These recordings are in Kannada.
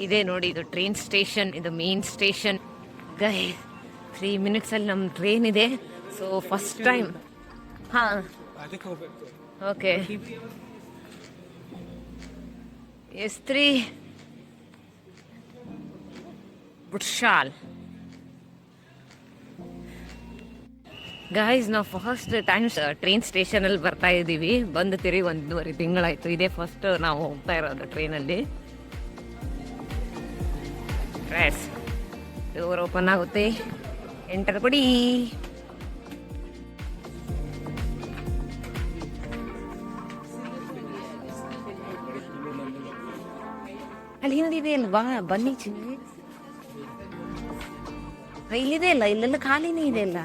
ಇದೆ ನೋಡಿ, ಇದು ಟ್ರೈನ್ ಸ್ಟೇಷನ್, ಇದು ಮೇನ್ ಸ್ಟೇಷನ್. ಗೈ 3 minutes ಅಲ್ಲಿ ನಮ್ಮ ಟ್ರೈನ್ ಇದೆ. So first time. ಹಾಂ, ಓಕೆ. S3 ಬುಟ್ಶಾಲ್. ಗಾಯ್ಸ್, ನಾವು ಫಸ್ಟ್ ಟೈಮ್ ಟ್ರೈನ್ ಸ್ಟೇಷನಲ್ಲಿ ಬರ್ತಾ ಇದ್ದೀವಿ. ಬಂದು ತಿರುಗಿ 1.5 ತಿಂಗಳಾಯಿತು. ಇದೇ ಫಸ್ಟ್ ನಾವು ಹೋಗ್ತಾ ಇರೋದು ಟ್ರೈನಲ್ಲಿ. ಡೋರ್ ಓಪನ್ ಆಗುತ್ತೆ, ಎಂಟರ್ ಕೊಡಿ. ಅಲ್ಲಿ ಏನಿದೆ ಅಲ್ವಾ, ಬನ್ನಿ. ಇಲ್ಲಿದೆ ಅಲ್ಲ, ಇಲ್ಲೆಲ್ಲ ಖಾಲಿನೇ ಇದೆ ಅಲ್ಲ.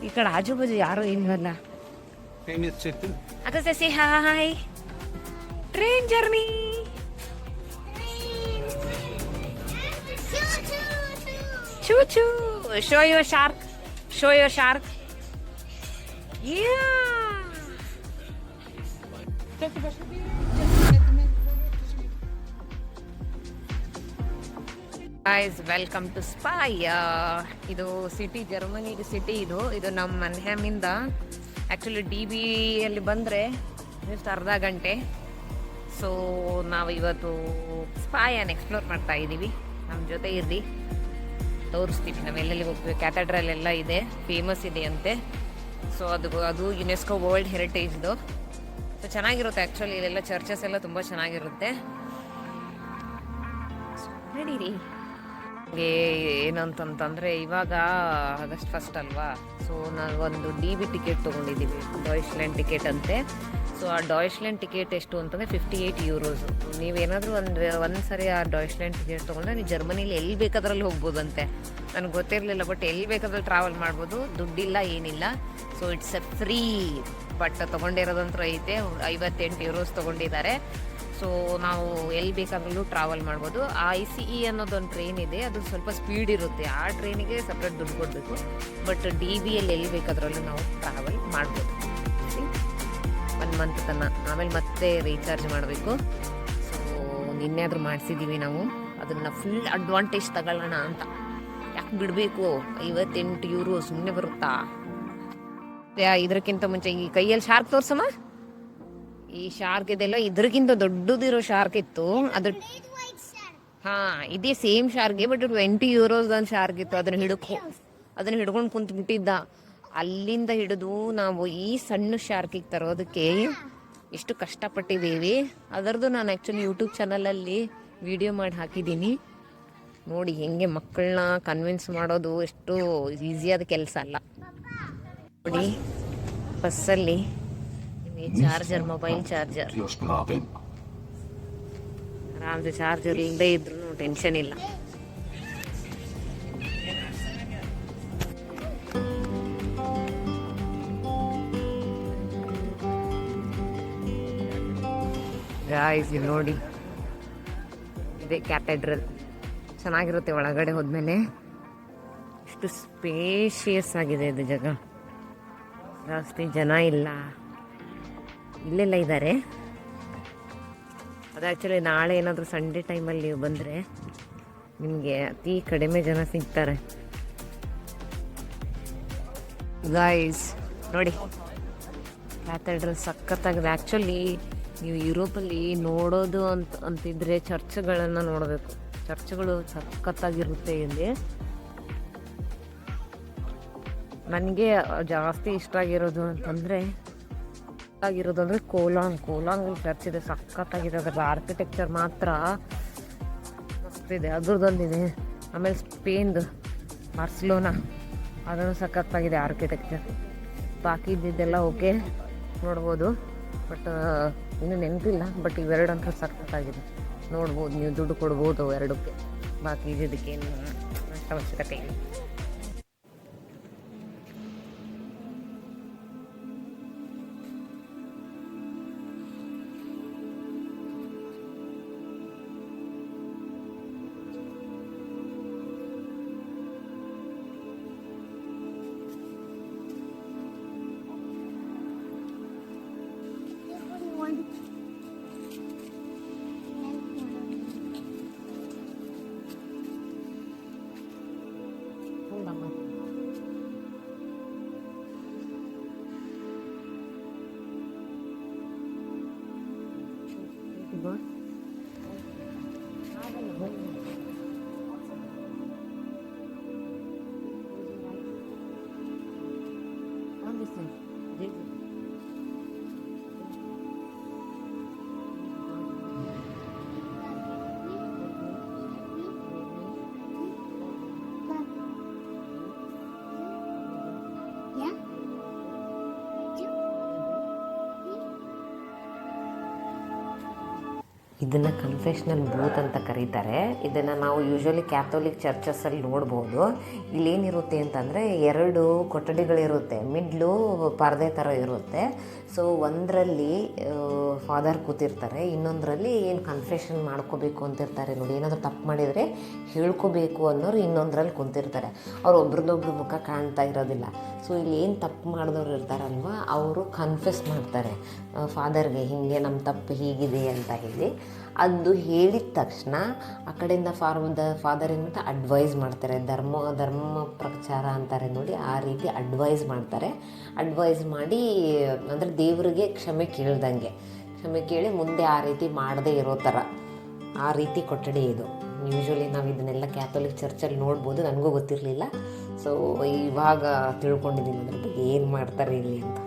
ಈ ಕಡೆ ಆಜು ಬಾಜು ಯಾರು ಇಲ್ವಲ್ಲ. ಅಕ್ಕ C hi. Train journey. Choo choo. Show your shark. Show your shark. Yeah. Guys, welcome to Speyer. ಇದು ಸಿಟಿ, ಜರ್ಮನಿ ಸಿಟಿ. ಇದು ನಮ್ಮ ಮನ್ಹ್ಯಾಮಿಂದ ಆ್ಯಕ್ಚುಲಿ DB ಅಲ್ಲಿ ಬಂದರೆ ಜಸ್ಟ್ ಅರ್ಧ ಗಂಟೆ. ಸೊ ನಾವು ಇವತ್ತು ಸ್ಪಾಯನ್ ಎಕ್ಸ್ಪ್ಲೋರ್ ಮಾಡ್ತಾ ಇದ್ದೀವಿ. ನಮ್ಮ ಜೊತೆ ಇರ್ರಿ, ತೋರಿಸ್ತೀವಿ ನಾವು ಎಲ್ಲೆಲ್ಲಿ ಹೋಗ್ತೀವಿ. ಕ್ಯಾಥೆಡ್ರಲ್ ಎಲ್ಲ ಇದೆ, ಫೇಮಸ್ ಇದೆ ಅಂತೆ. ಸೊ ಅದು ಯುನೆಸ್ಕೋ ವರ್ಲ್ಡ್ ಹೆರಿಟೇಜ್ದು. ಸೊ ಚೆನ್ನಾಗಿರುತ್ತೆ ಆ್ಯಕ್ಚುಲಿ. ಇಲ್ಲೆಲ್ಲ ಚರ್ಚಸ್ ಎಲ್ಲ ತುಂಬ ಚೆನ್ನಾಗಿರುತ್ತೆ. ನಡೀರಿ. ಹಾಗೆ ಏನಂತಂತಂದರೆ, ಇವಾಗ ಆಗಸ್ಟ್ 1 ಅಲ್ವಾ. ಸೊ ನಾವು ಒಂದು DB ಟಿಕೆಟ್ ತೊಗೊಂಡಿದ್ದೀವಿ, ಡಾಯ್ಚ್ಲ್ಯಾಂಡ್ ಟಿಕೆಟ್ ಅಂತೆ. ಸೊ ಆ ಡಾಯ್ಚ್ಲ್ಯಾಂಡ್ ಟಿಕೆಟ್ ಎಷ್ಟು ಅಂತಂದರೆ €58. ನೀವೇನಾದರೂ ಒಂದು ಸರಿ ಆ ಡಾಯ್ಚ್ಲ್ಯಾಂಡ್ ಟಿಕೆಟ್ ತೊಗೊಂಡ್ರೆ ನೀವು ಜರ್ಮನಿಲಿ ಎಲ್ಲಿ ಬೇಕಾದ್ರಲ್ಲಿ ಹೋಗ್ಬೋದಂತೆ. ನನಗೆ ಗೊತ್ತಿರಲಿಲ್ಲ, ಬಟ್ ಎಲ್ಲಿ ಬೇಕಾದ್ರಲ್ಲಿ ಟ್ರಾವೆಲ್ ಮಾಡ್ಬೋದು, ದುಡ್ಡಿಲ್ಲ ಏನಿಲ್ಲ. So it's a free. But ತೊಗೊಂಡಿರೋದಂತೂ ಐತೆ, €58 ತೊಗೊಂಡಿದ್ದಾರೆ. ಸೊ ನಾವು ಎಲ್ಲಿ ಬೇಕಾದ್ರಲ್ಲೂ ಟ್ರಾವೆಲ್ ಮಾಡ್ಬೋದು. ಆ ICE ಅನ್ನೋದೊಂದು ಟ್ರೈನ್ ಇದೆ, ಅದು ಸ್ವಲ್ಪ ಸ್ಪೀಡ್ ಇರುತ್ತೆ. ಆ ಟ್ರೈನಿಗೆ ಸಪ್ರೇಟ್ ದುಡ್ಡು ಕೊಡಬೇಕು. ಬಟ್ DBಯಲ್ಲಿ ಎಲ್ಲಿ ಬೇಕಾದ್ರಲ್ಲೂ ನಾವು ಟ್ರಾವೆಲ್ ಮಾಡ್ಬೋದು 1 ಮಂತ್ ತನಕ. ಆಮೇಲೆ ಮತ್ತೆ ರೀಚಾರ್ಜ್ ಮಾಡಬೇಕು. ಸೊ ನಿನ್ನೆ ಆದರೂ ಮಾಡಿಸಿದ್ದೀವಿ ನಾವು. ಅದನ್ನು ಫುಲ್ ಅಡ್ವಾಂಟೇಜ್ ತಗೊಳ್ಳೋಣ ಅಂತ. ಯಾಕೆ ಬಿಡಬೇಕು, €58 ಸುಮ್ಮನೆ ಬರುತ್ತಾ? ಇದಕ್ಕಿಂತ ಮುಂಚೆ ಈ ಕೈಯಲ್ಲಿ ಶಾರ್ಕ್ ತೋರ್ಸಮ್ಮ. ಈ ಶಾರ್ಕ್ ಇದೆಲ್ಲ ಇದ್ರಕ್ಕಿಂತ ದೊಡ್ಡದಿರೋ ಶಾರ್ಕ್ ಇತ್ತು. ಅದು ಇದೇ ಸೇಮ್ ಶಾರ್ಗೆ, ಬಟ್ €20 ಒಂದು ಶಾರ್ಕ್ ಇತ್ತು. ಅದನ್ನ ಹಿಡ್ಕೊಂಡು ಕುಂತು ಬಿಟ್ಟಿದ್ದ. ಅಲ್ಲಿಂದ ಹಿಡಿದು ನಾವು ಈ ಸಣ್ಣ ಶಾರ್ಕಿಗೆ ತರೋದಕ್ಕೆ ಎಷ್ಟು ಕಷ್ಟಪಟ್ಟಿದ್ದೀವಿ. ಅದರದ್ದು ನಾನು ಆ್ಯಕ್ಚುಲಿ ಯೂಟ್ಯೂಬ್ ಚಾನಲಲ್ಲಿ ವಿಡಿಯೋ ಮಾಡಿ ಹಾಕಿದ್ದೀನಿ. ನೋಡಿ ಹೆಂಗೆ ಮಕ್ಕಳನ್ನ ಕನ್ವಿನ್ಸ್ ಮಾಡೋದು ಎಷ್ಟು ಈಸಿಯಾದ ಕೆಲಸ ಅಲ್ಲ. ನೋಡಿ ಬಸ್ಸಲ್ಲಿ ಚಾರ್ಜರ್, ಮೊಬೈಲ್ ಚಾರ್ಜರ್, ಆರಾಮ್ಸೆ ಚಾರ್ಜರ್ ಇಲ್ಲದೆ ಇದ್ರೂ ಟೆನ್ಷನ್ ಇಲ್ಲ. ಗಾಯ್ಸ್ ನೋಡಿ, ಇದೆ ಕ್ಯಾಥೆಡ್ರಲ್. ಚೆನ್ನಾಗಿರುತ್ತೆ ಒಳಗಡೆ ಹೋದ್ಮೇಲೆ. ಎಷ್ಟು ಸ್ಪೇಷಿಯಸ್ ಆಗಿದೆ ಇದು ಜಾಗ. ಜಾಸ್ತಿ ಜನ ಇಲ್ಲ, ಇಲ್ಲೆಲ್ಲ ಇದ್ದಾರೆ. ಅದು ಆ್ಯಕ್ಚುಲಿ ನಾಳೆ ಏನಾದರೂ ಸಂಡೇ ಟೈಮಲ್ಲಿ ನೀವು ಬಂದರೆ ನಿಮಗೆ ಅತಿ ಕಡಿಮೆ ಜನ ಸಿಗ್ತಾರೆ. ಗಾಯ್ಸ್ ನೋಡಿ, ಕ್ಯಾಥೆಡ್ರಲ್ ಸಖತ್ತಾಗಿದೆ. ಆ್ಯಕ್ಚುಲಿ ನೀವು ಯುರೋಪಲ್ಲಿ ನೋಡೋದು ಅಂತಿದ್ರೆ ಚರ್ಚ್ಗಳನ್ನು ನೋಡಬೇಕು. ಚರ್ಚ್ಗಳು ಸಖತ್ತಾಗಿರುತ್ತೆ ಇಲ್ಲಿ. ನನಗೆ ಜಾಸ್ತಿ ಇಷ್ಟ ಆಗಿರೋದು ಅಂತಂದರೆ ಕೋಲಾಂಗ್ ಚರ್ಚ್ ಇದೆ, ಸಖತ್ತಾಗಿದೆ. ಅದರ ಆರ್ಕಿಟೆಕ್ಚರ್ ಮಾತ್ರ ಮಸ್ತಿದೆ, ಅದ್ರದ್ದೊಂದಿದೆ. ಆಮೇಲೆ ಸ್ಪೇನ್ದು ಬಾರ್ಸಿಲೋನಾ, ಅದನ್ನು ಸಖತ್ತಾಗಿದೆ ಆರ್ಕಿಟೆಕ್ಚರ್. ಬಾಕಿ ಇದ್ದಿದ್ದೆಲ್ಲ ಓಕೆ ನೋಡ್ಬೋದು, ಬಟ್ ಇನ್ನೂ ನೆನಪಿಲ್ಲ. ಬಟ್ ಇವೆರಡಂತೂ ಸಖತ್ತಾಗಿದೆ, ನೋಡ್ಬೋದು. ನೀವು ದುಡ್ಡು ಕೊಡ್ಬೋದು ಎರಡಕ್ಕೆ. ಬಾಕಿ ಇದ್ದಿದ್ದಕ್ಕೇನು ಅವಶ್ಯಕತೆ ಇಲ್ಲ. ಇದನ್ನು ಕನ್ಫೆಷನಲ್ ಬೂತ್ ಅಂತ ಕರೀತಾರೆ. ಇದನ್ನು ನಾವು ಯೂಶ್ವಲಿ ಕ್ಯಾಥೋಲಿಕ್ ಚರ್ಚಸ್ಸಲ್ಲಿ ನೋಡ್ಬೋದು. ಇಲ್ಲೇನಿರುತ್ತೆ ಅಂತಂದರೆ 2 ಕೊಠಡಿಗಳಿರುತ್ತೆ, ಮಿಡ್ಲು ಪರದೆ ಥರ ಇರುತ್ತೆ. ಸೊ ಒಂದರಲ್ಲಿ ಫಾದರ್ ಕೂತಿರ್ತಾರೆ, ಇನ್ನೊಂದರಲ್ಲಿ ಏನು ಕನ್ಫೆಷನ್ ಮಾಡ್ಕೋಬೇಕು ಅಂತಿರ್ತಾರೆ ನೋಡಿ, ಏನಾದರೂ ತಪ್ಪು ಮಾಡಿದರೆ ಹೇಳ್ಕೋಬೇಕು ಅನ್ನೋರು ಇನ್ನೊಂದರಲ್ಲಿ ಕುಂತಿರ್ತಾರೆ. ಅವ್ರು ಒಬ್ರದ್ದೊಬ್ರು ಮುಖ ಕಾಣ್ತಾ ಇರೋದಿಲ್ಲ. ಸೊ ಇಲ್ಲಿ ಏನು ತಪ್ಪು ಮಾಡಿದವ್ರು ಇರ್ತಾರಲ್ವ, ಅವರು ಕನ್ಫೆಸ್ ಮಾಡ್ತಾರೆ ಫಾದರ್ಗೆ, ಹೀಗೆ ನಮ್ಮ ತಪ್ಪು ಹೀಗಿದೆ ಅಂತ ಹೇಳಿ. ಅದು ಹೇಳಿದ ತಕ್ಷಣ ಆ ಕಡೆಯಿಂದ ಫಾದರ್ ಏನಂತ ಅಡ್ವೈಸ್ ಮಾಡ್ತಾರೆ, ಧರ್ಮ ಪ್ರಚಾರ ಅಂತಾರೆ ನೋಡಿ, ಆ ರೀತಿ ಅಡ್ವೈಸ್ ಮಾಡ್ತಾರೆ. ಅಡ್ವೈಸ್ ಮಾಡಿ ಅಂದರೆ ದೇವರಿಗೆ ಕ್ಷಮೆ ಕೇಳಿ ಮುಂದೆ ಆ ರೀತಿ ಮಾಡದೇ ಇರೋ ಥರ ಆ ರೀತಿ ಕೊಠಡಿ ಇದು. ಯೂಶ್ವಲಿ ನಾವು ಇದನ್ನೆಲ್ಲ ಕ್ಯಾಥೋಲಿಕ್ ಚರ್ಚಲ್ಲಿ ನೋಡ್ಬೋದು, ನನಗೂ ಗೊತ್ತಿರಲಿಲ್ಲ. ಸೊ ಇವಾಗ ತಿಳ್ಕೊಂಡಿದ್ದೀನಿ ಅದ್ರ ಬಗ್ಗೆ ಏನು ಮಾಡ್ತಾರೆ ಇಲ್ಲಿ ಅಂತ.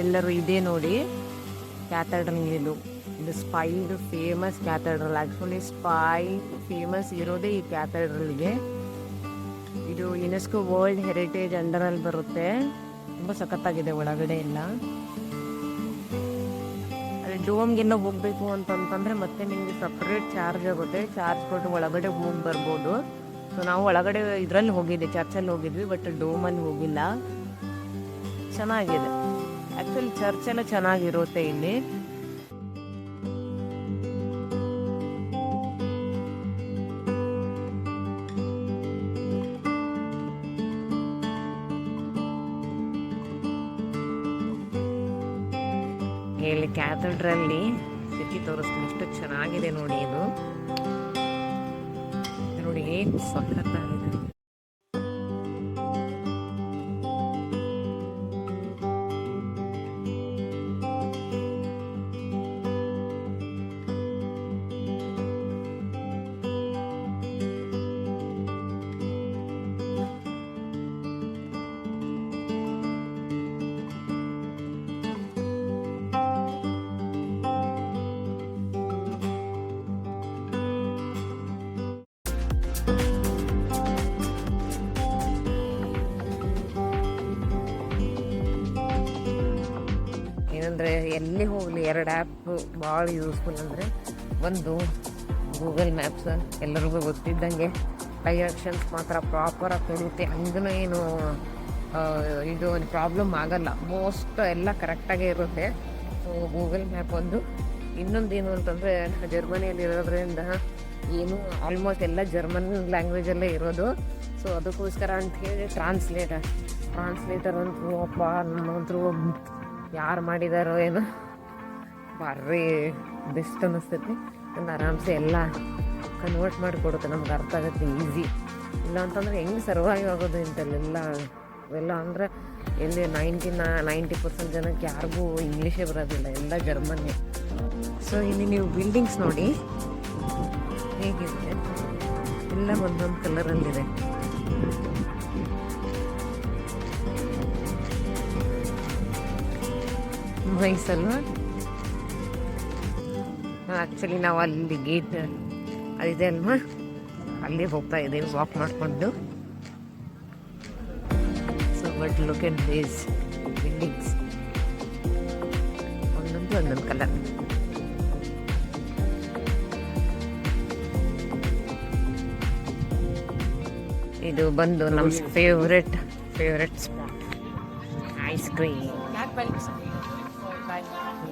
ಎಲ್ಲರೂ ಇದೇ ನೋಡಿ ಕ್ಯಾಥೆಡ್ರಲ್. ಇದು spied famous Cathedral. Actually famous ಇರೋದೇ ಈ ಕ್ಯಾಥೆಡ್ರಲ್ಗೆ. ಇದು ಯುನೆಸ್ಕೋ ವರ್ಲ್ಡ್ ಹೆರಿಟೇಜ್ ಅಂಡರಲ್ಲಿ ಬರುತ್ತೆ. ತುಂಬ ಸಖತ್ತಾಗಿದೆ ಒಳಗಡೆ ಎಲ್ಲ. ಅದೇ ಡೋಮ್ಗೆಲ್ಲ ಹೋಗಬೇಕು ಅಂತಂತಂದರೆ ಮತ್ತೆ ನಿಮಗೆ ಸಪ್ರೇಟ್ ಚಾರ್ಜ್ ಆಗುತ್ತೆ. ಚಾರ್ಜ್ ಕೊಟ್ಟು ಒಳಗಡೆ ಹೋಗಿ ಬರ್ಬೋದು. ಸೊ ನಾವು ಒಳಗಡೆ ಇದರಲ್ಲಿ ಹೋಗಿದ್ದೆ, ಚರ್ಚಲ್ಲಿ ಹೋಗಿದ್ವಿ, ಬಟ್ ಡೋಮಲ್ಲಿ ಹೋಗಿಲ್ಲ. ಚೆನ್ನಾಗಿದೆ ಆ್ಯಕ್ಚುಲಿ, ಚರ್ಚೆಲ್ಲ ಚೆನ್ನಾಗಿರುತ್ತೆ ಇಲ್ಲಿ. ಇಲ್ಲಿ ಕ್ಯಾಥೆಡ್ರಲ್ಲಿ ಸಿಟಿ ತೋರಿಸ್ತೀನಿ, ಎಷ್ಟು ಚೆನ್ನಾಗಿದೆ ನೋಡಿ. ಇದು ನೋಡಿ ಸಖತ್ತಾಗಿದೆ. ಏನಂದರೆ ಎಲ್ಲಿ ಹೋಗಲಿ 2 ಆ್ಯಪ್ ಭಾಳ ಯೂಸ್ಫುಲ್. ಅಂದರೆ ಒಂದು ಗೂಗಲ್ ಮ್ಯಾಪ್ಸ್, ಎಲ್ಲರಿಗೂ ಗೊತ್ತಿದ್ದಂಗೆ ಡೈರೆಕ್ಷನ್ಸ್ ಮಾತ್ರ ಪ್ರಾಪರಾಗಿ ಕೊಡುತ್ತೆ. ಹಂಗೂ ಏನು ಇದು ಪ್ರಾಬ್ಲಮ್ ಆಗಲ್ಲ, ಮೋಸ್ಟ್ ಎಲ್ಲ ಕರೆಕ್ಟಾಗೇ ಇರುತ್ತೆ. ಸೊ ಗೂಗಲ್ ಮ್ಯಾಪ್ ಒಂದು. ಇನ್ನೊಂದೇನು ಅಂತಂದರೆ ಜರ್ಮನಿಯಲ್ಲಿ ಇರೋದ್ರಿಂದ ಏನು ಆಲ್ಮೋಸ್ಟ್ ಎಲ್ಲ ಜರ್ಮನ್ ಲ್ಯಾಂಗ್ವೇಜಲ್ಲೇ ಇರೋದು. ಸೊ ಅದಕ್ಕೋಸ್ಕರ ಅಂಥೇಳಿ ಟ್ರಾನ್ಸ್ಲೇಟರ್ ಅಂತೂ ಅಪ್ಪ ನಮ್ಮಂತರೂ ಯಾರು ಮಾಡಿದಾರೋ ಏನೋ ಭಾರಿ ಬೆಸ್ಟ್ ಅನ್ನಿಸ್ತೈತಿ. ಒಂದು ಆರಾಮ್ಸೆ ಎಲ್ಲ ಕನ್ವರ್ಟ್ ಮಾಡಿ ಕೊಡುತ್ತೆ, ನಮ್ಗೆ ಅರ್ಥ ಆಗುತ್ತೆ ಈಸಿ. ಇಲ್ಲ ಅಂತಂದರೆ ಹೆಂಗೆ ಸರ್ವೈವ್ ಆಗೋದು ಇಂಥಲ್ಲೆಲ್ಲ ಇವೆಲ್ಲ. ಅಂದರೆ ಎಲ್ಲಿ 90% ಜನಕ್ಕೆ ಯಾರಿಗೂ ಇಂಗ್ಲೀಷೇ ಬರೋದಿಲ್ಲ, ಎಲ್ಲ ಜರ್ಮನ್ನೇ. ಸೊ ಇಲ್ಲಿ ನೀವು ಬಿಲ್ಡಿಂಗ್ಸ್ ನೋಡಿ ಹೇಗಿದೆ, ಎಲ್ಲ ಒಂದೊಂದು ಕಲರಲ್ಲಿದೆ. ನೈಸ್ ಅಲ್ವಾ? ಆ್ಯಕ್ಚುಲಿ ನಾವು ಅಲ್ಲಿ ಗೇಟ್ ಅದಿದೆ ಅಲ್ವಾ, ಅಲ್ಲಿ ಹೋಗ್ತಾ ಇದ್ದೀವಿ ವಾಕ್ ಮಾಡಿಕೊಂಡು. So but look at these buildings, ಒಂದೊಂದು ಕಲರ್. ಇದು ಬಂದು ನಮ್ಮ ಫೇವ್ರೆಟ್ ಸ್ಪಾಟ್, ಐಸ್ ಕ್ರೀಮ್.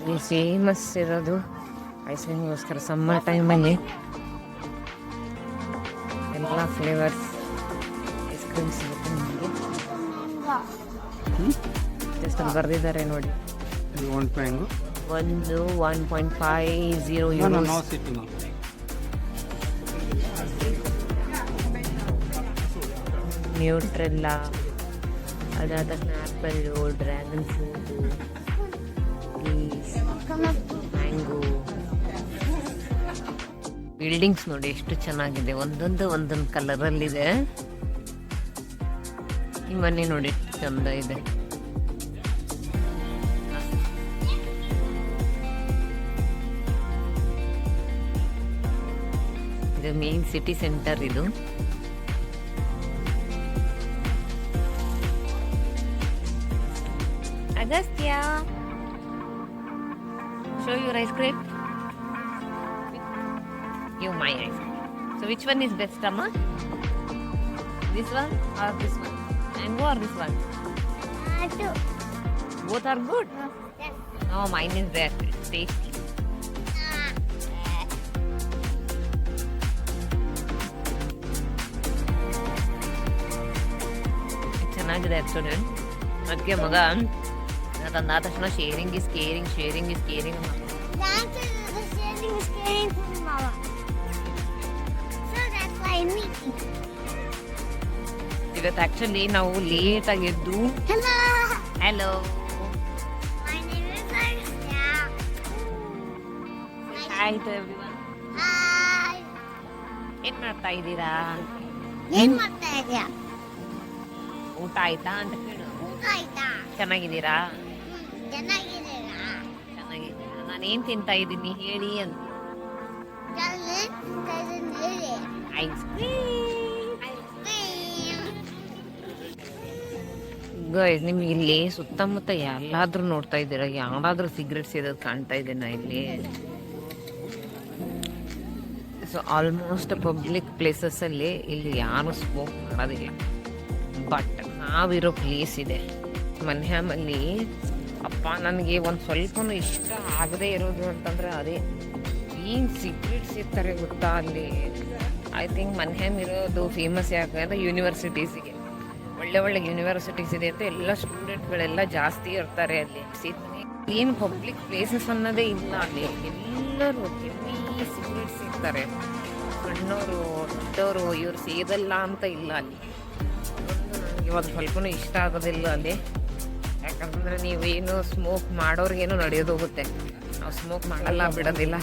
ಇಲ್ಲಿ ಫೇಮಸ್ ಇರೋದು ಐಸ್ ಕ್ರೀಮ್ಗೋಸ್ಕರ. ಸಮ್ಮರ್ ಟೈಮಲ್ಲಿ ಎಲ್ಲ ಫ್ಲೇವರ್ಸ್ ಐಸ್ ಕ್ರೀಮ್ ಸಿಗುತ್ತೆ ನಿಮಗೆ. ಜಸ್ಟ್ ಬರೆದಿದ್ದಾರೆ ನೋಡಿ, ಒಂದು 1.50 ಯೂರೋಸ್. ನ್ಯೂಟ್ರೆಲ್ಲಾ, ಅದಾದ ತಕ್ಷಣ apple, dragon fruit, mango. Buildings ನೋಡಿ ಎಷ್ಟು ಚೆನ್ನಾಗಿದೆ, ಒಂದೊಂದು ಕಲರಲ್ಲಿದೆ. ಈ ಮನೆ ನೋಡಿ ಎಷ್ಟು ಚಂದ ಇದೆ. ಮೇನ್ ಸಿಟಿ ಸೆಂಟರ್ ಇದು. Agastya, show your ice cream. You my ice cream. So which one is best, Amma? This one or this one? Mango or this one? Two. Both are good. Yes. No, mine is best. It's tasty. ಚೆನ್ನಾಗಿದೆ ಆ್ಯಕ್ಚುಲಿ. ಅದಕ್ಕೆ ಮಗ ತಂದಾದ ತಕ್ಷಣ sharing is caring That's the sharing is caring for Mama. So that's why I'm eating. ಇವತ್ತು ಆ್ಯಕ್ಚುಲಿ ನಾವು ಲೇಟಾಗಿ ಎದ್ದು. Hello. Hello, My name is Agastya. Hi to everyone. Hi. ಏನು ಮಾಡ್ತಾ ಇದ್ದೀರಾ? ಏನ್ ಮಾಡ್ತಾ ಇದೀಯಾ? ಊಟ ಆಯ್ತಾ ಅಂತ ಕೇಳು. ಊಟ ಆಯ್ತಾ? ಚೆನ್ನಾಗಿದ್ದೀರಾ? ಚೆನ್ನಾಗಿದ್ದೀರಾ? ಚೆನ್ನಾಗಿದ್ದೀರಾ? ನಾನೇನು ತಿಂತಾ ಇದ್ದೀನಿ ಹೇಳಿ ಅಂತ. Ice cream. ಗೈಸ್, ನಿಮ್ಗೆ ಇಲ್ಲಿ ಸುತ್ತಮುತ್ತ ಎಲ್ಲಾದ್ರೂ ನೋಡ್ತಾ ಇದ್ದೀರಾ? ಯಾವ್ದಾದ್ರೂ ಸಿಗರೇಟ್ ಸೇದೋದು ಕಾಣ್ತಾ ಇದೆನಾ ಇಲ್ಲಿ? ಸೊ ಆಲ್ಮೋಸ್ಟ್ ಪಬ್ಲಿಕ್ ಪ್ಲೇಸಸ್ಸಲ್ಲಿ ಇಲ್ಲಿ ಯಾರು ಸ್ಮೋಕ್ ಮಾಡೋದಿಲ್ಲ. ಬಟ್ ನಾವಿರೋ ಪ್ಲೇಸ್ ಇದೆ ಮನ್ಹ್ಯಾಮಲ್ಲಿ. ಅಪ್ಪ, ನನಗೆ ಒಂದು ಸ್ವಲ್ಪನೂ ಇಷ್ಟ ಆಗದೆ ಇರೋದು ಅಂತಂದರೆ ಅದೇ ಏನು ಸಿಗರೇಟ್ಸ್ ಇರ್ತಾರೆ ಗೊತ್ತಾ ಅಲ್ಲಿ. ಐ ಥಿಂಕ್ ಮನ್ಹ್ಯಾಮ್ ಇರೋದು ಫೇಮಸ್ ಯಾಕಂದರೆ ಯೂನಿವರ್ಸಿಟೀಸಿಗೆ. ಒಳ್ಳೆ ಯೂನಿವರ್ಸಿಟೀಸ್ ಇದೆ ಅಂತ ಎಲ್ಲ ಸ್ಟೂಡೆಂಟ್ಗಳೆಲ್ಲ ಜಾಸ್ತಿ ಇರ್ತಾರೆ ಅಲ್ಲಿ. ಏನು ಪಬ್ಲಿಕ್ ಪ್ಲೇಸಸ್ ಅನ್ನೋದೇ ಇಲ್ಲ ಅಲ್ಲಿ. ಎಲ್ಲರೂ ಹೆವಿ ಸಿಗರೇಟ್ಸ್ ಇರ್ತಾರೆ. ಸಣ್ಣವರು ದೊಡ್ಡವರು ಇವ್ರು ಸೇದಲ್ಲ ಅಂತ ಇಲ್ಲ ಅಲ್ಲಿ. ನನಗೆ ಒಂದು ಸ್ವಲ್ಪನೂ ಇಷ್ಟ ಆಗೋದಿಲ್ಲ ಅಲ್ಲಿ. ಯಾಕಂತಂದರೆ ನೀವೇನು ಸ್ಮೋಕ್ ಮಾಡೋರಿಗೇನು ನಡೆಯೋದು ಹೋಗುತ್ತೆ. ನಾವು ಸ್ಮೋಕ್ ಮಾಡಲ್ಲ, ಬಿಡೋದಿಲ್ಲ.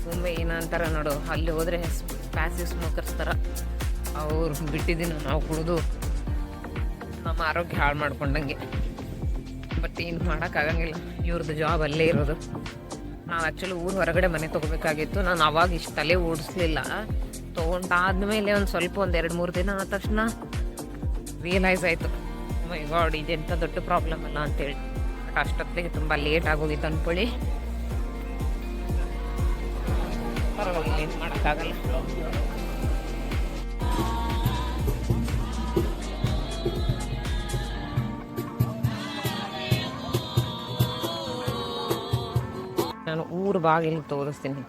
ಸುಮ್ಮನೆ ಏನಂತಾರೆ ನೋಡು, ಅಲ್ಲಿ ಹೋದರೆ ಪ್ಯಾಸಿವ್ ಸ್ಮೋಕರ್ಸ್ ಥರ ಅವ್ರು ಬಿಟ್ಟಿದ್ದೀನಿ ನಾವು ಕುಡಿದು ನಮ್ಮ ಆರೋಗ್ಯ ಹಾಳು ಮಾಡ್ಕೊಂಡಂಗೆ. ಬಟ್ ಏನು ಮಾಡೋಕ್ಕಾಗಂಗಿಲ್ಲ, ಇವ್ರದ್ದು ಜಾಬ್ ಅಲ್ಲೇ ಇರೋದು. ನಾವು ಆ್ಯಕ್ಚುಲಿ ಊರು ಹೊರಗಡೆ ಮನೆ ತೊಗೋಬೇಕಾಗಿತ್ತು. ನಾನು ಅವಾಗ ಇಷ್ಟು ತಲೆ ಓಡಿಸ್ಲಿಲ್ಲ. ತೊಗೊಂಡಾದ್ಮೇಲೆ ಒಂದು ಸ್ವಲ್ಪ 2-3 ದಿನ ಆದ ತಕ್ಷಣ ರಿಯಲೈಸ್ ಆಯಿತು, ಮೈ ಗಾಡ್, ಇದೆಂಥ ದೊಡ್ಡ ಪ್ರಾಬ್ಲಮ್ ಅಲ್ಲ ಅಂತೇಳಿ. ಬಟ್ ಅಷ್ಟೊತ್ತಿಗೆ ತುಂಬ ಲೇಟ್ ಆಗೋಗಿತ್ತು ಅಂದ್ಕೊಳ್ಳಿ. ಪರವಾಗಿಲ್ಲ, ಏನು ಮಾಡೋಕ್ಕಾಗಲ್ಲ. ನಾನು ಊರು ಬಾಗಿಲು ತೋರಿಸ್ತೀನಿ.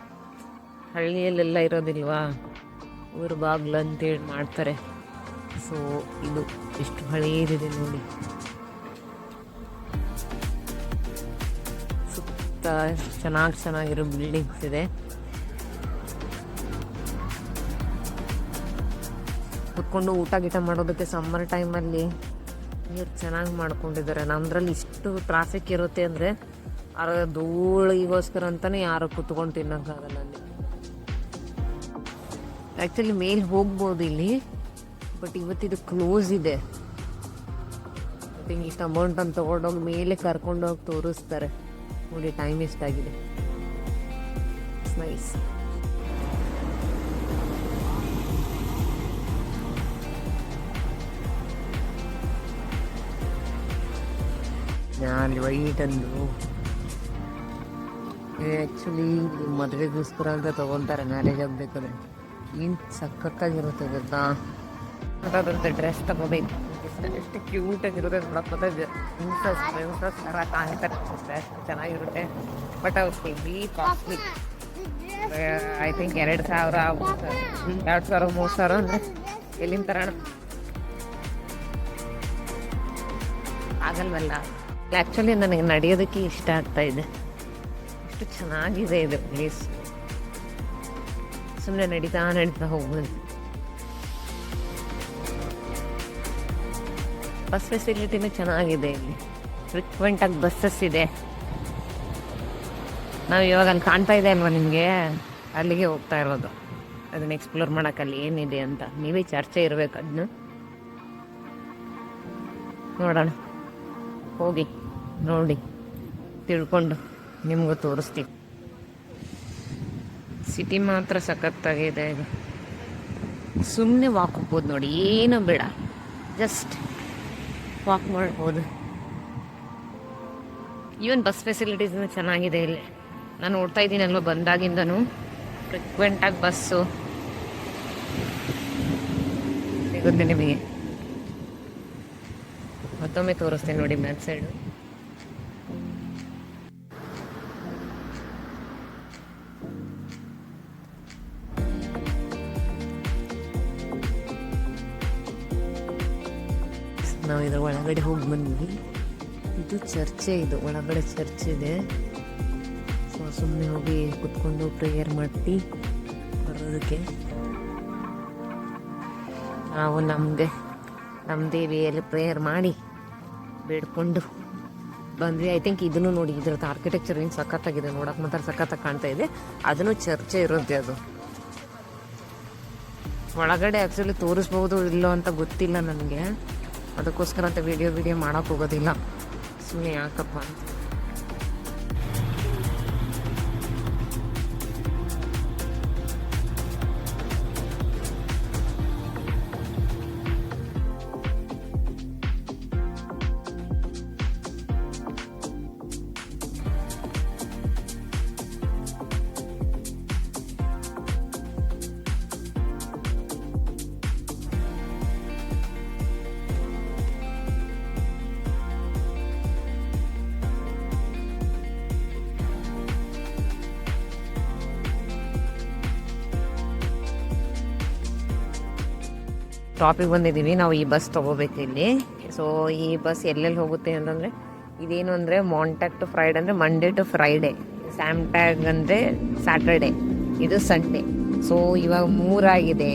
ಹಳ್ಳಿಯಲ್ಲೆಲ್ಲ ಇರೋದಿಲ್ವಾ, ಊರು ಬಾಗಿಲು ಅಂತೇಳಿ ಮಾಡ್ತಾರೆ. ಸೊ ಇದು ಎಷ್ಟು ಹಳೇದಿದೆ ನೋಡಿ. ಸುತ್ತ ಚೆನ್ನಾಗಿರೋ ಬಿಲ್ಡಿಂಗ್ಸ್ ಇದೆ. ಕುತ್ಕೊಂಡು ಊಟ ಗೀಟ ಮಾಡೋದಕ್ಕೆ ಸಮ್ಮರ್ ಟೈಮಲ್ಲಿ ನೀರು ಚೆನ್ನಾಗಿ ಮಾಡ್ಕೊಂಡಿದ್ದಾರೆ. ನಮ್ಮದ್ರಲ್ಲಿ ಇಷ್ಟು ಟ್ರಾಫಿಕ್ ಇರುತ್ತೆ ಅಂದರೆ ಧೂಳಿಗೋಸ್ಕರ ಅಂತಲೇ ಯಾರು ಕುತ್ಕೊಂಡು ತಿನ್ನೋಕ್ಕಾಗಲ್ಲ ಅಲ್ಲಿ. ಆ್ಯಕ್ಚುಲಿ ಮೇಲೆ ಹೋಗ್ಬೋದು ಇಲ್ಲಿ, ಬಟ್ ಇವತ್ತಿದು ಕ್ಲೋಸ್ ಇದೆ. ಹಿಂಗೆ ಇಷ್ಟು ಅಮೌಂಟನ್ನು ತೊಗೊಂಡೋಗಿ ಮೇಲೆ ಕರ್ಕೊಂಡೋಗಿ ತೋರಿಸ್ತಾರೆ. ನೋಡಿ ಟೈಮ್ ಎಷ್ಟಾಗಿದೆ. It's nice. ನಾನು ವೈಟ್ ಅಂದು ಆ್ಯಕ್ಚುಲಿ ಮದುವೆಗೋಸ್ಕರ ಅಂತ ತೊಗೊತಾರೆ, ಮ್ಯಾರೇಜ್ ಆಗಬೇಕಾದ್ರೆ. ಏನು ಸಖತ್ತಾಗಿರುತ್ತೆ ಗೊತ್ತಾ. ಅದಂತೆ ಡ್ರೆಸ್ ತಗೋಬೇಕು. ಎಷ್ಟು ಕ್ಯೂಟಾಗಿರುತ್ತೆ ನೋಡೋಕೆ. ಪ್ರಿನ್ಸಸ್ ಥರ ಕಾಣ್ತಾರೆ. ಡ್ರೆಸ್ ಚೆನ್ನಾಗಿರುತ್ತೆ, ಬಟ್ ಅವ್ರು ಹೆವಿ ಕಾಸ್ಟ್ಲಿ. ಐ ಥಿಂಕ್ 2,000-3,000 ಅಂದರೆ ಎಲ್ಲಿಂದ ತರೋಣ ಆಗಲ್ವಲ್ಲ. ಆ್ಯಕ್ಚುಲಿ ನನಗೆ ನಡೆಯೋದಕ್ಕೆ ಇಷ್ಟ ಆಗ್ತಾ ಇದೆ. ಎಷ್ಟು ಚೆನ್ನಾಗಿದೆ ಇದು ಪ್ಲೇಸ್. ಸುಮ್ಮನೆ ನಡೀತಾ ಹೋಗ್ಬೋದು. ಬಸ್ ಫೆಸಿಲಿಟಿನೂ ಚೆನ್ನಾಗಿದೆ ಇಲ್ಲಿ. ಫ್ರೀಕ್ವೆಂಟಾಗಿ ಬಸ್ಸಸ್ ಇದೆ. ನಾವು ಇವಾಗ ಅಲ್ಲಿ ಕಾಣ್ತಾ ಇದೆ ಅಲ್ವಾ ನಿಮಗೆ, ಅಲ್ಲಿಗೆ ಹೋಗ್ತಾ ಇರೋದು. ಅದನ್ನು ಎಕ್ಸ್ಪ್ಲೋರ್ ಮಾಡೋಕ್ಕಲ್ಲಿ ಏನಿದೆ ಅಂತ ನೀವೇ ಚರ್ಚೆ ಇರಬೇಕು. ಅದನ್ನ ನೋಡೋಣ, ಹೋಗಿ ನೋಡಿ ತಿಳ್ಕೊಂಡು ನಿಮಗೂ ತೋರಿಸ್ತೀವಿ. ಸಿಟಿ ಮಾತ್ರ ಸಖತ್ತಾಗಿದೆ ಇದು. ಸುಮ್ಮನೆ ವಾಕ್ ಹೋಗ್ಬೋದು ನೋಡಿ, ಏನು ಬೇಡ, ಜಸ್ಟ್ ವಾಕ್ ಮಾಡ್ಬೋದು. ಈವನ್ ಬಸ್ ಫೆಸಿಲಿಟೀಸ್ ಚೆನ್ನಾಗಿದೆ ಇಲ್ಲಿ. ನಾನು ನೋಡ್ತಾ ಇದ್ದೀನಿ ಅಲ್ವಾ ಬಂದಾಗಿಂದನೂ ಫ್ರಿಕ್ವೆಂಟಾಗಿ ಬಸ್ಸು ಸಿಗುತ್ತೆ ನಿಮಗೆ. ಮತ್ತೊಮ್ಮೆ ತೋರಿಸ್ತೀನಿ ನೋಡಿ ಮ್ಯಾಚ್ ಸೈಡು. ನಾವು ಇದ್ರ ಒಳಗಡೆ ಹೋಗಿ ಬಂದ್ವಿ. ಇದು ಚರ್ಚೆ, ಇದು ಒಳಗಡೆ ಚರ್ಚ್ ಇದೆ. ಸೊ ಸುಮ್ಮನೆ ಹೋಗಿ ಕುತ್ಕೊಂಡು ಪ್ರೇಯರ್ ಮಾಡಿ ಬರೋದಕ್ಕೆ ನಾವು ನಮ್ಮ ದೇವಿಯಲ್ಲಿ ಪ್ರೇಯರ್ ಮಾಡಿ ಬೇಡ್ಕೊಂಡು ಬಂದ್ವಿ. ಐ ಥಿಂಕ್ ಇದನ್ನು ನೋಡಿ, ಇದ್ರದ್ದು ಆರ್ಕಿಟೆಕ್ಚರ್ ಏನು ಸಖತ್ತಾಗಿದೆ, ನೋಡಕ್ಕೆ ಮಾತ್ರ ಸಖತ್ತಾಗಿ ಕಾಣ್ತಾ ಇದೆ. ಅದನ್ನು ಚರ್ಚೆ ಇರುತ್ತೆ. ಅದು ಒಳಗಡೆ ಆ್ಯಕ್ಚುಲಿ ತೋರಿಸ್ಬೋದು ಇಲ್ಲೋ ಅಂತ ಗೊತ್ತಿಲ್ಲ ನನಗೆ, ಅದಕ್ಕೋಸ್ಕರ ಅಂತ ವಿಡಿಯೋ ಮಾಡೋಕ್ಕೆ ಹೋಗೋದಿಲ್ಲ, ಸುಮ್ಮನೆ ಯಾಕಪ್ಪ ಅಂತ. ಟಾಪಿಗೆ ಬಂದಿದ್ದೀವಿ ನಾವು. ಈ ಬಸ್ ತೊಗೋಬೇಕು ಇಲ್ಲಿ. ಸೊ ಈ ಬಸ್ ಎಲ್ಲೆಲ್ಲಿ ಹೋಗುತ್ತೆ ಅಂತಂದರೆ, ಇದೇನು ಅಂದರೆ ಮಾಂಟ್ಯಾಗ್ ಟು ಫ್ರೈಡೆ ಅಂದರೆ ಮಂಡೇ ಟು ಫ್ರೈಡೆ, ಸ್ಯಾಮ್ಟ್ಯಾಗ್ ಅಂದರೆ ಸ್ಯಾಟರ್ಡೆ, ಇದು ಸಂಡೇ. ಸೊ ಇವಾಗ 3 ಆಗಿದೆ.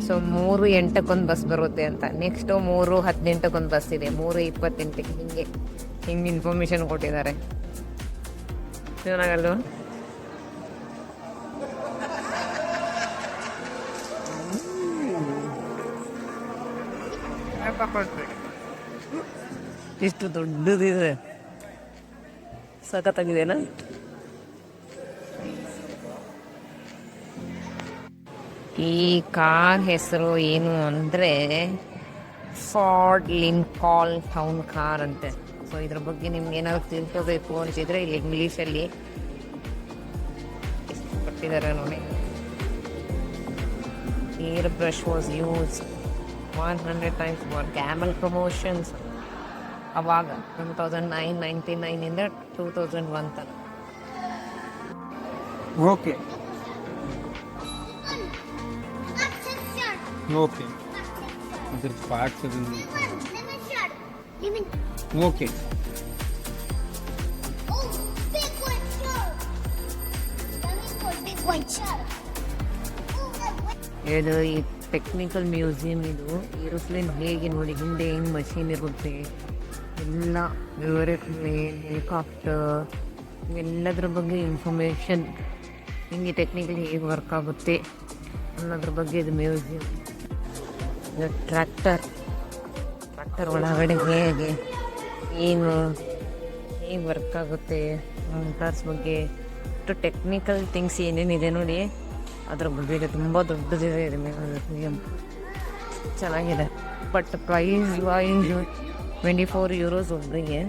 ಸೊ 3:08 ಬಸ್ ಬರುತ್ತೆ ಅಂತ. ನೆಕ್ಸ್ಟು 3:18 ಬಸ್ ಇದೆ, 3:28 ಹಿಂಗೆ ಇನ್ಫಾರ್ಮೇಷನ್ ಕೊಟ್ಟಿದ್ದಾರೆ. ಚೆನ್ನಾಗಲ್ವ? ಇಷ್ಟು ದೊಡ್ಡದಿದೆ, ಸಖತ್ತಾಗಿದೆನಾ? ಈ ಕಾರ್ ಹೆಸರು ಏನು ಅಂದರೆ ಫಾರ್ಡ್ ಲಿಂಕಾನ್ ಟೌನ್ ಕಾರ್ ಅಂತೆ. ಸೊ ಇದ್ರ ಬಗ್ಗೆ ನಿಮ್ಗೆ ಏನಾದ್ರು ತಿಳ್ಕೋಬೇಕು ಅಂತಿದ್ರೆ ಇಲ್ಲಿ ಇಂಗ್ಲೀಷಲ್ಲಿ ಕೊಟ್ಟಿದ್ದಾರೆ ನೋಡಿ. Air brush was use 100 times for camel promotions. ಅವಾಗ 2099 2001 ತನಕ. ಓಕೆ ಓಕೆ ಅದ್ರ ಪಾರ್ಟ್ಸ್ ಅದನ್ನು ಓಕೆ. ಇದು ಈ ಟೆಕ್ನಿಕಲ್ ಮ್ಯೂಸಿಯಂ. ಇದು ಏರೋಪ್ಲೇನ್ ಹೇಗೆ ನೋಡಿ, ಹಿಂದೆ ಹೆಂಗೆ ಮಷೀನ್ ಇರುತ್ತೆ ಎಲ್ಲ, ಏರೋಪ್ಲೇನ್, ಹೆಲಿಕಾಪ್ಟರ್, ಇವೆಲ್ಲದ್ರ ಬಗ್ಗೆ ಇನ್ಫಾರ್ಮೇಷನ್, ಹಿಂಗೆ ಟೆಕ್ನಿಕಲ್ ಹೇಗೆ ವರ್ಕ್ ಆಗುತ್ತೆ ಅನ್ನೋದ್ರ ಬಗ್ಗೆ ಇದು ಮ್ಯೂಸಿಯಂ. ಇದು ಟ್ರ್ಯಾಕ್ಟರ್ ಒಳಗಡೆ ಹೇಗೆ ವರ್ಕ್ ಆಗುತ್ತೆ, ಮೋಟಾರ್ಸ್ ಬಗ್ಗೆ ಟೆಕ್ನಿಕಲ್ ಥಿಂಗ್ಸ್ ಏನೇನಿದೆ ನೋಡಿ ಅದ್ರ ಬಗ್ಗೆ ತುಂಬ ದೊಡ್ಡದಿದೆ ಇದು ಮ್ಯೂಸಿಯಂ. ಚೆನ್ನಾಗಿದೆ. ಬಟ್ ಪ್ರೈಸ್ ವೈಸ್ €24 ಒಬ್ಬರಿಗೆ.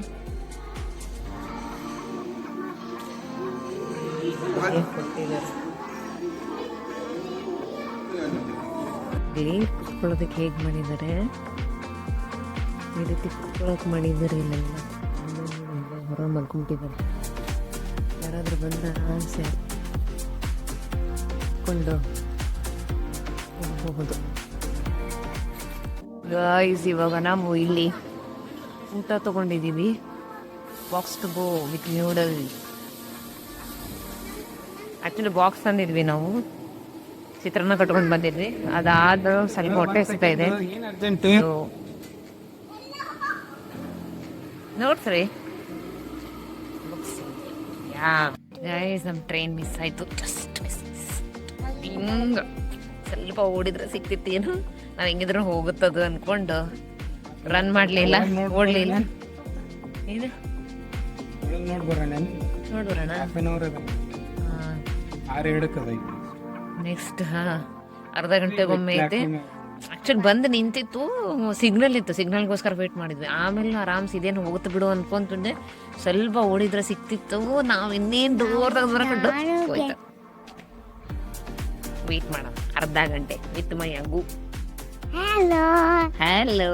ಇಲ್ಲಿ ಕುತ್ಕೊಳ್ಳೋದಕ್ಕೆ ಹೇಗೆ ಮಾಡಿದ್ದಾರೆ, ಈ ರೀತಿ ಕುತ್ಕೊಳ್ಳೋಕೆ ಮಾಡಿದ್ದಾರೆ. ಇಲ್ಲೆಲ್ಲ ಹೊರ ಮಲ್ಕೊಂಬಿಟ್ಟಿದ್ದಾರೆ. ಯಾರಾದರೂ ಬಂದ ಆಸೆ ಕೊಂಡು ಹೋಗ್ಬೋದು. ಗೈಸ್ ಇವಾಗ ನಾವು ಇಲ್ಲಿ ಊಟ ತೊಗೊಂಡಿದ್ದೀವಿ. Box to go with noodle. Actually box ತಂದಿದ್ವಿ ನಾವು, ಚಿತ್ರಾನ್ನ ಕಟ್ಕೊಂಡು ಬಂದಿದ್ವಿ. ಅದಾದ ಸ್ವಲ್ಪ ಹೊಟ್ಟೆ ಸಿಗ್ತಾ ಇದೆ. ನೋಡ್ಸ್ರಿ ಗೈಸ್, ನಮ್ಮ ಟ್ರೈನ್ ಮಿಸ್ ಆಯಿತು. Just miss. ಹಿಂಗೆ ಸ್ವಲ್ಪ ಓಡಿದ್ರೆ ಸಿಕ್ತಿತ್ತೇನು, ನಾವು ಹೆಂಗಿದ್ರು ಹೋಗುತ್ತದು ಅಂದ್ಕೊಂಡು ರನ್ ಮಾಡಲಿಲ್ಲ, ಓಡಲಿಲ್ಲ. ಇದು ನೋಡ್ಬರೋಣ. ನೆಕ್ಸ್ಟ್ ಅರ್ಧ ಗಂಟೆಗೊಮ್ಮೆ ಐತೆ. ಆ್ಯಕ್ಚುಲಿ ಬಂದು ನಿಂತಿತ್ತು, ಸಿಗ್ನಲ್ ಇತ್ತು, ಸಿಗ್ನಲ್ಗೋಸ್ಕರ ವೆಯ್ಟ್ ಮಾಡಿದ್ವಿ. ಆಮೇಲೆ ಆರಾಮ್ಸ್ ಇದೇನು ಹೋಗುತ್ತೆ ಬಿಡು ಅನ್ಕೊಂತಂದೆ. ಸ್ವಲ್ಪ ಓಡಿದ್ರೆ ಸಿಕ್ತಿತ್ತು, ನಾವು ಇನ್ನೇನು ದೂರದಾಗ ಬರಕೊಂಡು ಹೋಯ್ತು. ವೆಯ್ಟ್ ಮಾಡೋಣ ಅರ್ಧ ಗಂಟೆ with my Agu. Hello,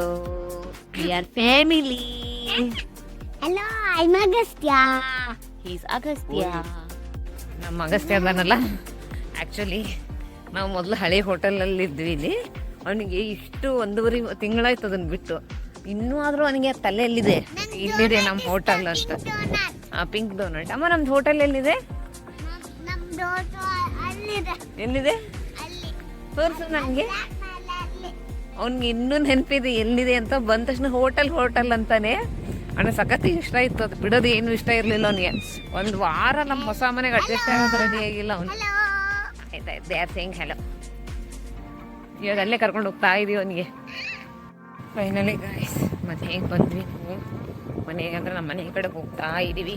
we are family. Hello, I'm Agastya. Is Agastya. ನಮ್ಮ ಅಗಸ್ತ್ಯ ಅದಾನಲ್ಲ, ಆ್ಯಕ್ಚುಲಿ ನಾವು ಮೊದಲು ಹಳೆ ಹೋಟೆಲಲ್ಲಿ ಇದ್ವಿ ಇಲ್ಲಿ. ಅವನಿಗೆ ಇಷ್ಟು 1.5 ತಿಂಗಳಾಯ್ತು ಅದನ್ನು ಬಿಟ್ಟು. ಇನ್ನೂ ಆದರೂ ಅವನಿಗೆ ತಲೆಯಲ್ಲಿದೆ, ಇಲ್ಲಿದೆ ನಮ್ಮ ಹೋಟೆಲ್ ಅಂತ. Pink doughnut. ಅಮ್ಮ ನಮ್ದು ಹೋಟೆಲ್ ಎಲ್ಲಿದೆ? ನಮ್ದು ಅಲ್ಲಿದೆ. ಎಲ್ಲಿದೆ ತೋರಿಸು ನನಗೆ. ಅವ್ನಿಗೆ ಇನ್ನೂ ನೆನಪಿದೆ ಎಲ್ಲಿದೆ ಅಂತ. ಬಂದ ತಕ್ಷಣ ಹೋಟೆಲ್ ಅಂತಾನೆ. ಅಣ್ಣ ಸಖತ್ ಇಷ್ಟ ಇತ್ತು, ಅದು ಬಿಡೋದು ಏನು ಇಷ್ಟ ಇರಲಿಲ್ಲ ಅವನಿಗೆ. 1 ವಾರ ನಮ್ಮ ಹೊಸ ಮನೆಗೆ ಅಡ್ಜಸ್ಟ್ ಆಗೋದು ರೆಡಿ ಆಗಿಲ್ಲ ಅವನು. ಆಯ್ತಾಯ್ತು, ದೇ ಆರ್ ಸೇಯಿಂಗ್ ಹಲೋ. ಇವಾಗ ಅಲ್ಲೇ ಕರ್ಕೊಂಡು ಹೋಗ್ತಾ ಇದೀವಿ ಅವನಿಗೆ. ಫೈನಲಿ ಗಾಯ್ಸ್ ಮನೆಗೆ ಬಂದ್ವಿ. ಮನೆಗೆ ಅಂದರೆ ನಮ್ಮ ಮನೆ ಕಡೆ ಹೋಗ್ತಾ ಇದ್ದೀವಿ.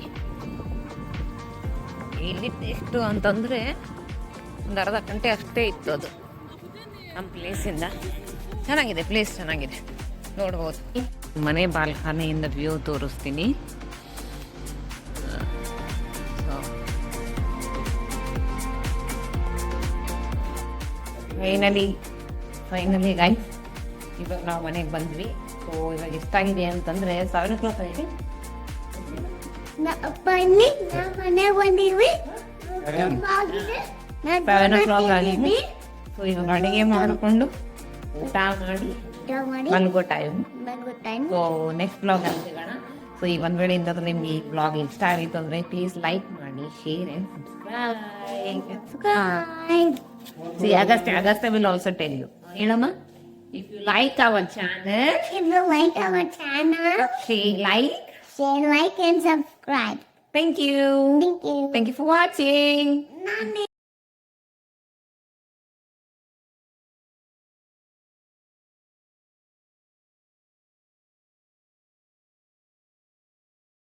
ಇಲ್ಲಿ ಎಷ್ಟು ಅಂತಂದರೆ ಒಂದು ಅರ್ಧ ಗಂಟೆ ಅಷ್ಟೇ ಇತ್ತು ಅದು ನಮ್ಮ ಪ್ಲೇಸಿಂದ. ಚೆನ್ನಾಗಿದೆ, ಪ್ಲೇಸ್ ಚೆನ್ನಾಗಿದೆ, ನೋಡ್ಬೋದು. ಮನೆ ಬಾಲ್ಕನಿಯಿಂದ ವ್ಯೂ ತೋರಿಸ್ತೀನಿ. ಫೈನಲಿ ಗೈಸ್ ಇವಾಗ ನಾವು ಮನೆಗೆ ಬಂದ್ವಿ. ಸೊ ಇವಾಗ ಎಷ್ಟಾಗಿದೆ ಅಂತಂದರೆ 7 o'clock ಆಗಿದೆ. ಬನ್ನಿ, ನಾವು ಮನೆಗೆ ಬಂದಿದ್ವಿ. 7 o'clock ಆಗಿದೆ. ಸೊ ಇವಾಗ ಅಡುಗೆ ಮಾಡಿಕೊಂಡು ಊಟ ಮಾಡಿ ಮಲ್ಗೋ ಟೈಮ್. ಸೊ ನೆಕ್ಸ್ಟ್ ಬ್ಲಾಗ್ ಅಲ್ಲಿ ಸಿಗೋಣ. ಸೊ ಈ ಒಂದು ವೇಳೆ ನಿಮ್ಗೆ ಈ ಬ್ಲಾಗ್ ಇಷ್ಟ ಆಗಿತ್ತು ಅಂದರೆ ಪ್ಲೀಸ್ ಲೈಕ್ ಮಾಡಿ, share and subscribe. See, Agastya will also tell you. Helama, if you like our channel, share, like, and subscribe. Thank you. Thank you for watching.